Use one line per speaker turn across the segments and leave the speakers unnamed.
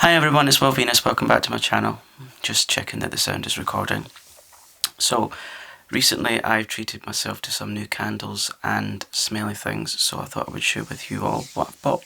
Hi everyone, it's Will Venus, welcome back to my channel. Just checking that the sound is recording. So, recently I've treated myself to some new candles and smelly things, so I thought I would share with you all what I've bought.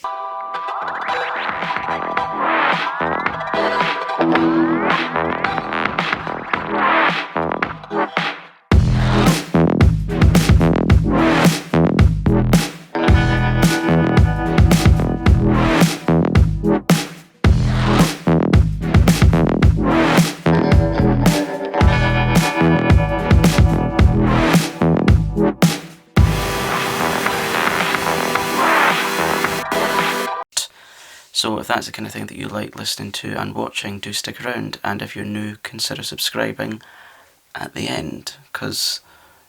So if that's the kind of thing that you like listening to and watching, do stick around, and if you're new, consider subscribing at the end, because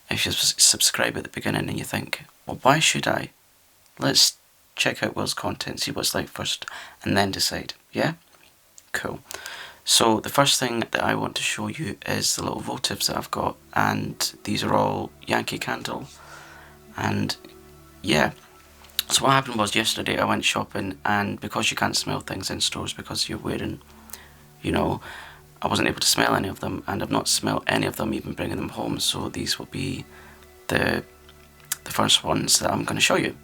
if you subscribe at the beginning and you think, well, why should I? Let's check out Will's content, see what it's like first, and then decide. Yeah? Cool. So the first thing that I want to show you is the little votives that I've got, and these are all Yankee Candle. And yeah, so what happened was yesterday I went shopping, and because you can't smell things in stores because you're wearing, I wasn't able to smell any of them, and I've not smelled any of them even bringing them home, so these will be the first ones that I'm going to show you.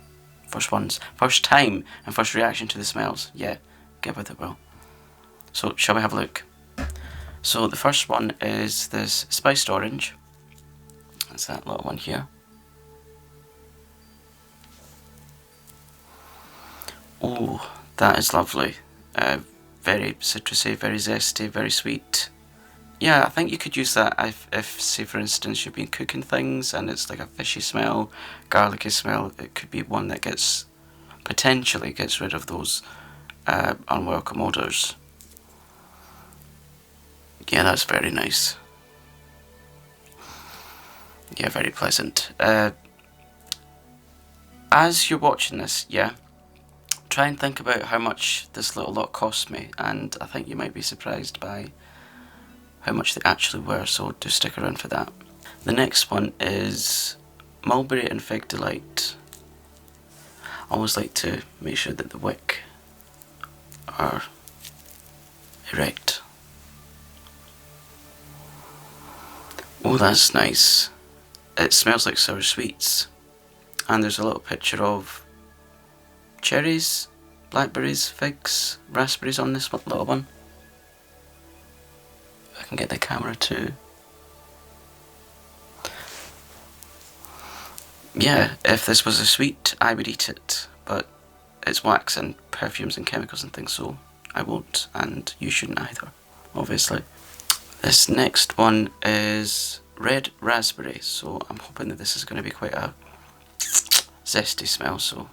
First time and first reaction to the smells. Yeah, get with it, Will. So shall we have a look? So the first one is this spiced orange. That's that little one here. Oh, that is lovely. Very citrusy, very zesty, very sweet. Yeah, I think you could use that if, say for instance, you've been cooking things and it's like a fishy smell, garlicky smell. It could be one that potentially gets rid of those unwelcome odours. Yeah, that's very nice. Yeah, very pleasant. As you're watching this, yeah, try and think about how much this little lot cost me, and I think you might be surprised by how much they actually were, so do stick around for that. The next one is Mulberry and Fig Delight. I always like to make sure that the wick are erect. Oh, that's nice. It smells like sour sweets, and there's a little picture of cherries, blackberries, figs, raspberries on this little one. If I can get the camera to... Yeah, if this was a sweet, I would eat it, but it's wax and perfumes and chemicals and things, so I won't, and you shouldn't either, obviously. This next one is red raspberry, so I'm hoping that this is going to be quite a zesty smell, so...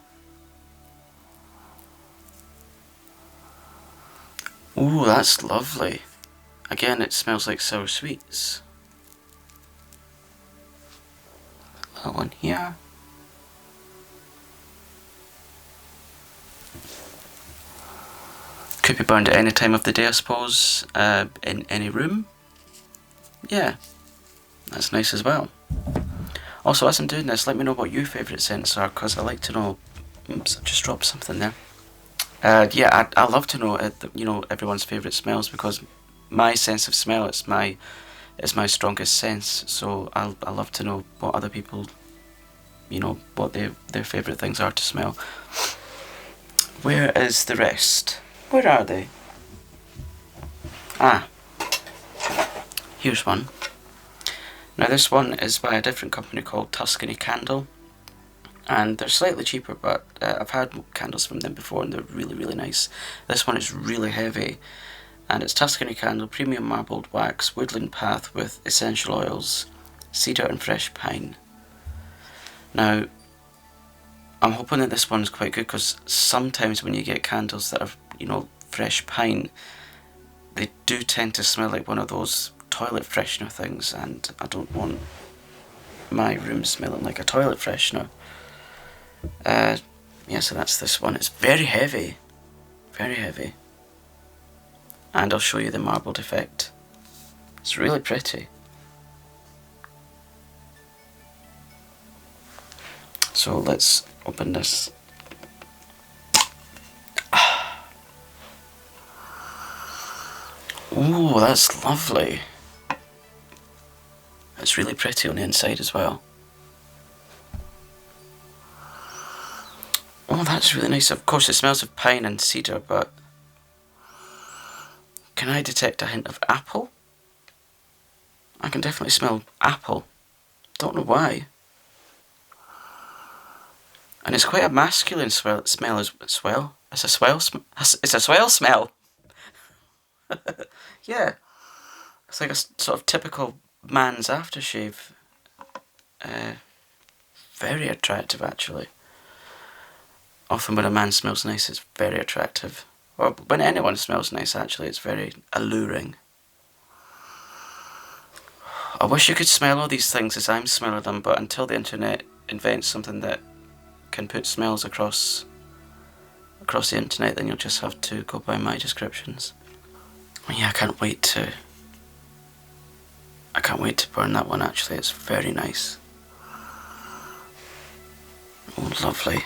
Ooh, that's lovely. Again, it smells like sour sweets. That one here. Could be burned at any time of the day, I suppose, in any room. Yeah, that's nice as well. Also, as I'm doing this, let me know what your favourite scents are, because I like to know... Oops, I just dropped something there. Yeah, I love to know, everyone's favourite smells, because my sense of smell is my strongest sense. So I love to know what other people, what their favourite things are to smell. Where is the rest? Where are they? Ah, here's one. Now this one is by a different company called Yankee Candle, and they're slightly cheaper, but I've had candles from them before and they're really, really nice. This one is really heavy, and it's Yankee Candle Premium Marbled Wax Woodland Path with essential oils, cedar and fresh pine. Now, I'm hoping that this one's quite good, because sometimes when you get candles that are, fresh pine, they do tend to smell like one of those toilet freshener things, and I don't want my room smelling like a toilet freshener. Yeah, so that's this one. It's very heavy. Very heavy. And I'll show you the marbled effect. It's really pretty. So let's open this. Ooh, that's lovely. It's really pretty on the inside as well. Oh, that's really nice. Of course, it smells of pine and cedar, but can I detect a hint of apple? I can definitely smell apple. Don't know why. And it's quite a masculine smell as well. It's a swell It's a swell smell. Yeah, it's like a sort of typical man's aftershave. Very attractive, actually. Often when a man smells nice, it's very attractive. Or when anyone smells nice, actually, it's very alluring. I wish you could smell all these things as I'm smelling them, but until the internet invents something that can put smells across the internet, then you'll just have to go by my descriptions. Yeah, I can't wait to burn that one, actually. It's very nice. Oh, lovely.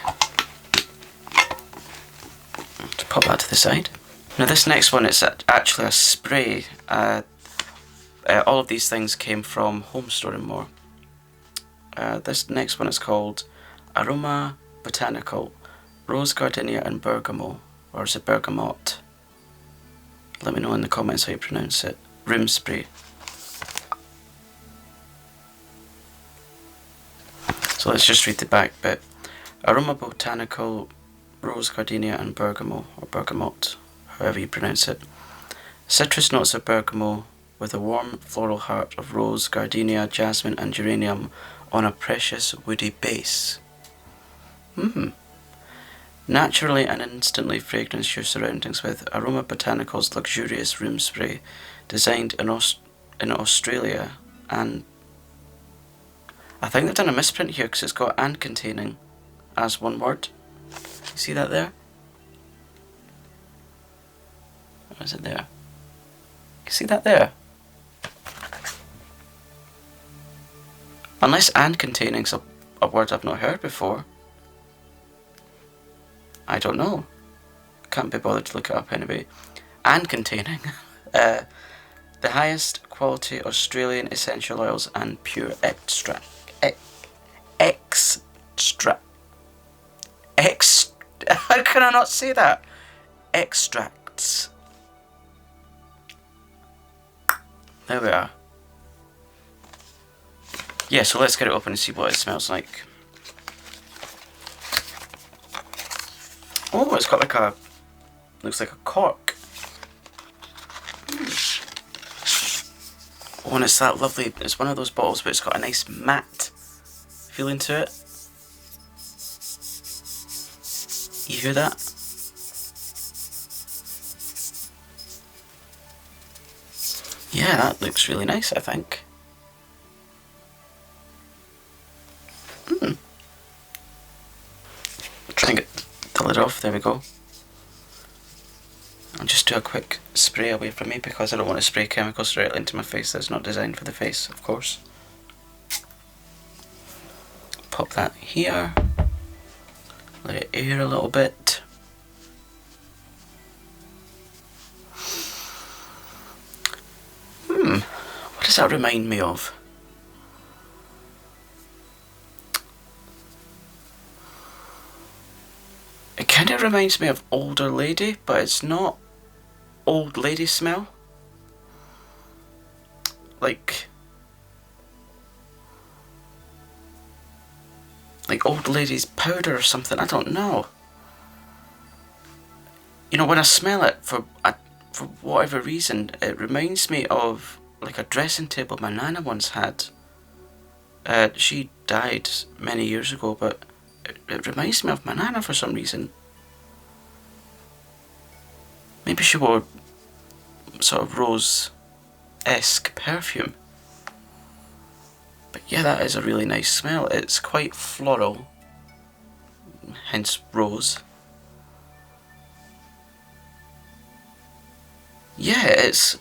Let's pop that to the side. Now this next one is actually a spray. All of these things came from Home Store and More. This next one is called Aroma Botanical, Rose Gardenia and Bergamot, or is it Bergamot? Let me know in the comments how you pronounce it. Room spray. So let's just read the back bit. Aroma Botanical, Rose Gardenia and Bergamot, or Bergamot, however you pronounce it. Citrus notes of bergamot with a warm floral heart of rose, gardenia, jasmine and geranium on a precious woody base. Naturally and instantly fragrance your surroundings with Aroma Botanical's luxurious room spray, designed in Australia, and I think they've done a misprint here because it's got "and containing" as one word. You see that there? Or is it there? You see that there? Unless "and containing's a word I've not heard before. I don't know. Can't be bothered to look it up anyway. And containing the highest quality Australian essential oils and pure extract. How can I not say that? Extracts. There we are. Yeah, so let's get it open and see what it smells like. Oh, it's got like a... looks like a cork. Oh, and it's that lovely... it's one of those bottles but it's got a nice matte feeling to it. You hear that? Yeah, that looks really nice, I think. Try and get the lid off, there we go. I'll just do a quick spray away from me because I don't want to spray chemicals directly into my face. That's not designed for the face, of course. Pop that here. Let it air a little bit. What does that remind me of? It kind of reminds me of Older Lady, but it's not old lady smell. Like old lady's powder or something, I don't know. You know, when I smell it, for whatever reason, it reminds me of like a dressing table my nana once had. She died many years ago, but it reminds me of my nana for some reason. Maybe she wore sort of rose-esque perfume. But yeah, that is a really nice smell. It's quite floral, hence rose. Yeah, it's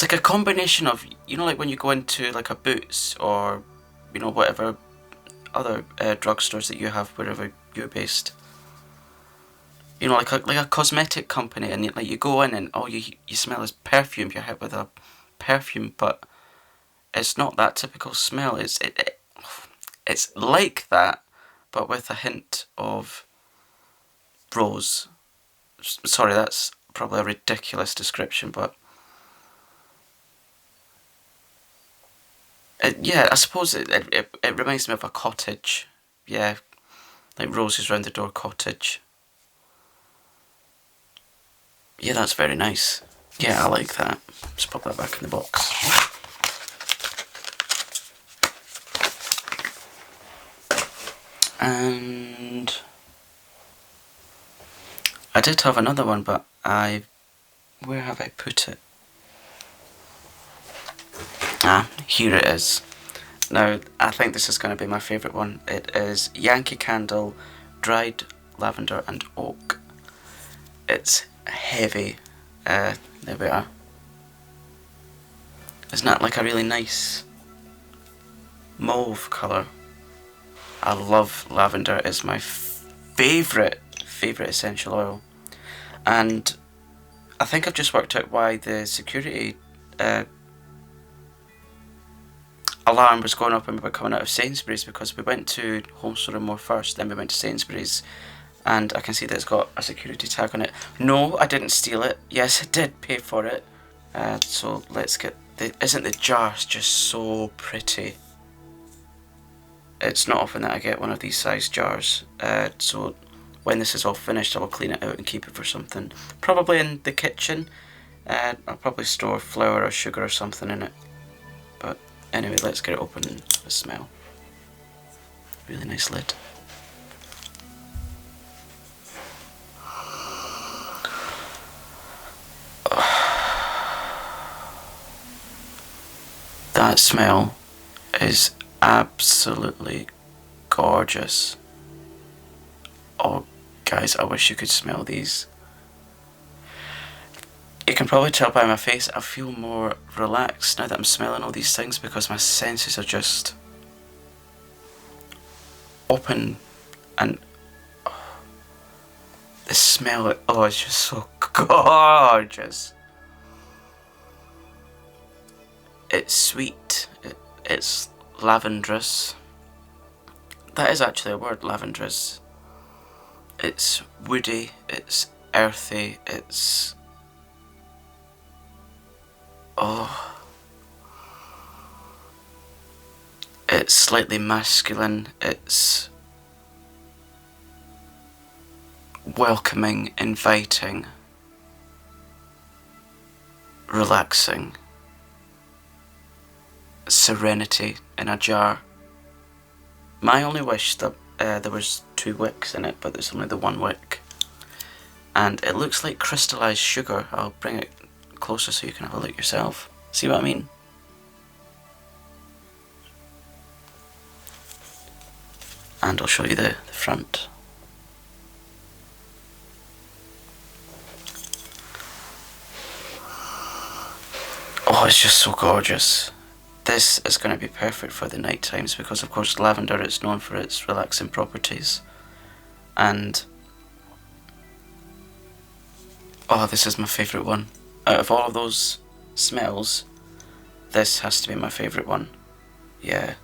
like a combination of, you know, like when you go into like a Boots or, you know, whatever other drugstores that you have wherever you're based. you know, like a cosmetic company, and like you go in and all you smell is perfume. You're hit with a perfume, but it's not that typical smell. It's like that, but with a hint of rose. Sorry, that's probably a ridiculous description, but yeah, I suppose it reminds me of a cottage. Yeah, like roses round the door cottage. Yeah, that's very nice. Yeah, I like that. Just pop that back in the box. And I did have another one, but where have I put it? Ah, here it is. Now, I think this is going to be my favourite one. It is Yankee Candle, Dried Lavender and Oak. It's heavy. There we are. Isn't that like a really nice mauve colour? I love lavender. It's my favourite essential oil. And I think I've just worked out why the security alarm was going up when we were coming out of Sainsbury's, because we went to Home Store and More first, then we went to Sainsbury's, and I can see that it's got a security tag on it. No, I didn't steal it. Yes, I did pay for it. So let's get... Isn't the jar just so pretty? It's not often that I get one of these size jars, so when this is all finished I will clean it out and keep it for something. Probably in the kitchen. I'll probably store flour or sugar or something in it. But anyway, let's get it open and have a smell. Really nice lid. That smell is absolutely gorgeous. Oh guys, I wish you could smell these. You can probably tell by my face I feel more relaxed now that I'm smelling all these things, because my senses are just open, and the smell, oh, it's just so gorgeous. It's sweet, it's lavendrous. That is actually a word, lavendrous. It's woody, it's earthy, it's... oh. It's slightly masculine, it's welcoming, inviting, relaxing, serenity in a jar. My only wish that there was 2 wicks in it, but there's only the 1 wick. And it looks like crystallised sugar. I'll bring it closer so you can have a look yourself. See what I mean? And I'll show you the front. Oh, it's just so gorgeous. This is going to be perfect for the night times, because of course lavender is known for its relaxing properties. And oh, this is my favourite one. Out of all of those smells, this has to be my favourite one. Yeah.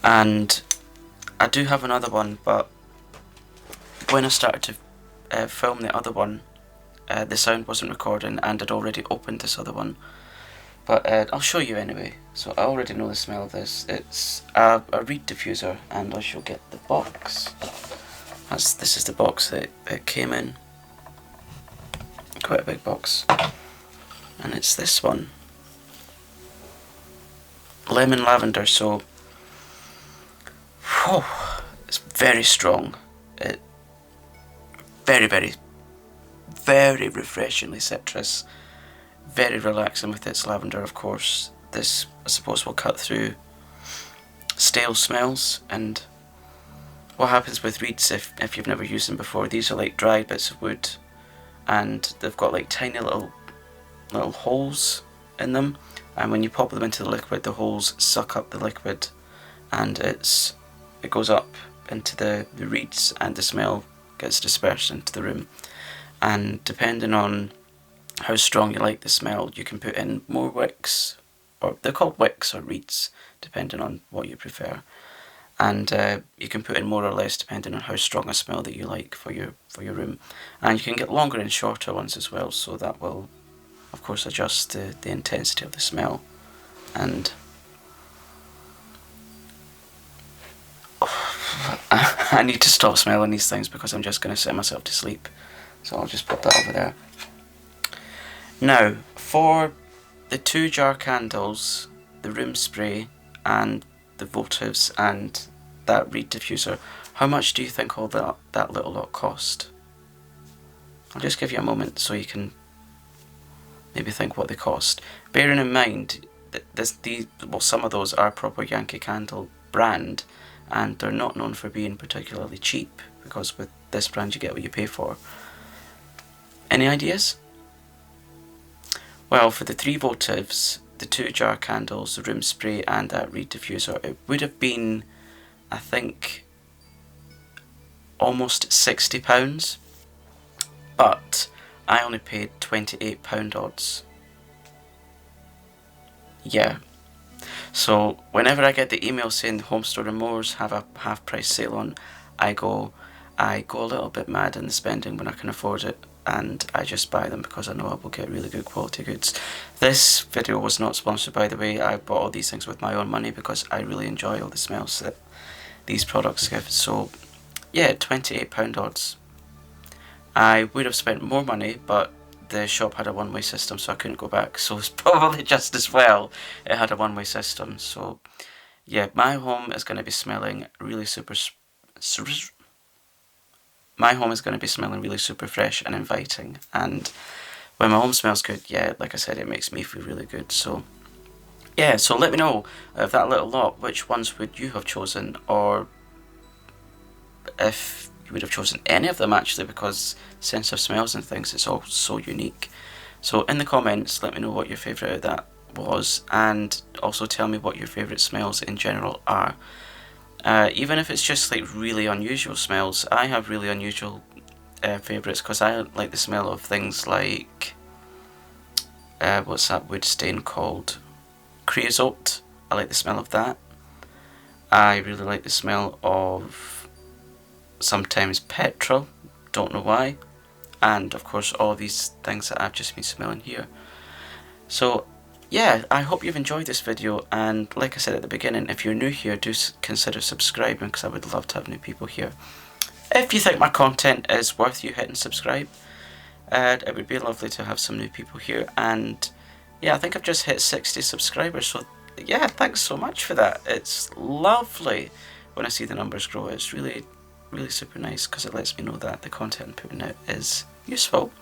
And I do have another one, but when I started to film the other one, the sound wasn't recording and I'd already opened this other one. But I'll show you anyway. So I already know the smell of this. It's a reed diffuser, and I shall get the box. This is the box that it came in. Quite a big box. And it's this one. Lemon lavender, so... whew, it's very strong. It very, very, very refreshingly citrus. Very relaxing with its lavender, of course. This, I suppose, will cut through stale smells. And what happens with reeds, if you've never used them before, these are like dried bits of wood, and they've got like tiny little holes in them, and when you pop them into the liquid, the holes suck up the liquid, and it goes up into the reeds, and the smell gets dispersed into the room. And depending on how strong you like the smell, you can put in more wicks, or they're called wicks or reeds, depending on what you prefer. And you can put in more or less depending on how strong a smell that you like for your room. And you can get longer and shorter ones as well, so that will of course adjust the intensity of the smell. And I need to stop smelling these things because I'm just going to set myself to sleep. So I'll just put that over there. Now, for the 2 jar candles, the room spray and the votives and that reed diffuser, how much do you think all that little lot cost? I'll just give you a moment so you can maybe think what they cost. Bearing in mind that some of those are proper Yankee Candle brand, and they're not known for being particularly cheap, because with this brand you get what you pay for. Any ideas? Well, for the 3 votives, the 2 jar candles, the room spray and that reed diffuser, it would have been, I think, almost £60, but I only paid £28 odds. Yeah. So whenever I get the email saying Home Store and More's have a half price sale on, I go a little bit mad in the spending when I can afford it, and I just buy them because I know I will get really good quality goods. This video was not sponsored, by the way. I bought all these things with my own money because I really enjoy all the smells that these products give. So yeah, £28 odds. I would have spent more money, but the shop had a one-way system, so I couldn't go back. So it's probably just as well it had a one-way system. So yeah, my home is going to be smelling really super fresh and inviting. And when my home smells good, yeah, like I said, it makes me feel really good. So yeah, so let me know of that little lot, which ones would you have chosen, or if you would have chosen any of them actually, because sense of smells and things, it's all so unique. So in the comments, let me know what your favourite of that was, and also tell me what your favourite smells in general are. Even if it's just like really unusual smells, I have really unusual favourites, because I like the smell of things like, what's that wood stain called? Creosote. I like the smell of that. I really like the smell of sometimes petrol, don't know why, and of course all these things that I've just been smelling here. So yeah, I hope you've enjoyed this video, and like I said at the beginning, if you're new here, do consider subscribing, because I would love to have new people here. If you think my content is worth you hitting subscribe, it would be lovely to have some new people here. And yeah, I think I've just hit 60 subscribers, so yeah, thanks so much for that. It's lovely when I see the numbers grow. It's really super nice, because it lets me know that the content I'm putting out is useful.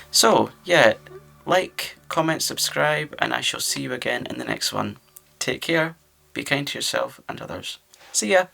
So yeah, like, comment, subscribe, and I shall see you again in the next one. Take care, be kind to yourself and others. See ya!